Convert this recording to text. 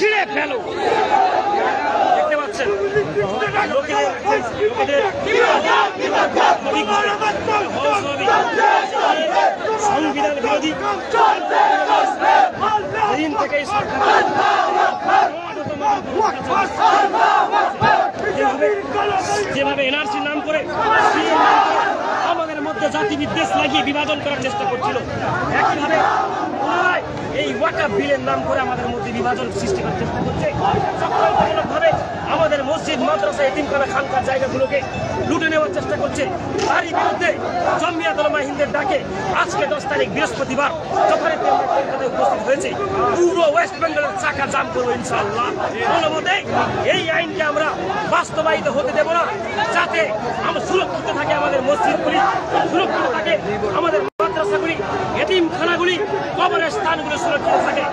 ছিঁড়ে ফেলো। দেখতে পাচ্ছেন সংবিধান বিরোধী দিন থেকে যেভাবে এনআরসির নাম করে আমাদের মধ্যে জাতি বিদ্বেষ লাগিয়ে বিভাজন করার চেষ্টা করছিল, একইভাবে এই ওয়াকাফ বিলের নাম করে আমাদের মধ্যে বিভাজন সৃষ্টি করার চেষ্টা করছে। চক্রান্তমূলকভাবে আমাদের মসজিদ, মাদ্রাসা, এতিমখানা, খানকার জায়গাগুলোকে লুটে নেওয়ার চেষ্টা করছে। তারই বিরুদ্ধে জমিয়াত উলামা হিন্দের ডাকে আজকে 10 তারিখ বৃহস্পতিবার যখনই কলকাতায় উপস্থিত হয়েছে, পুরো ওয়েস্ট বেঙ্গলের চাকা জাম করবো ইনশাআল্লাহ। কোনোমতেই এই আইনকে আমরা বাস্তবায়িত হতে দেব না, যাতে আমরা সুরক্ষিত থাকে আমাদের মসজিদগুলি, সুরক্ষিত থাকে আমাদের মাদ্রাসাগুলি, এতিমখানাগুলি, কবরের স্থানগুলো সুরক্ষিত থাকে।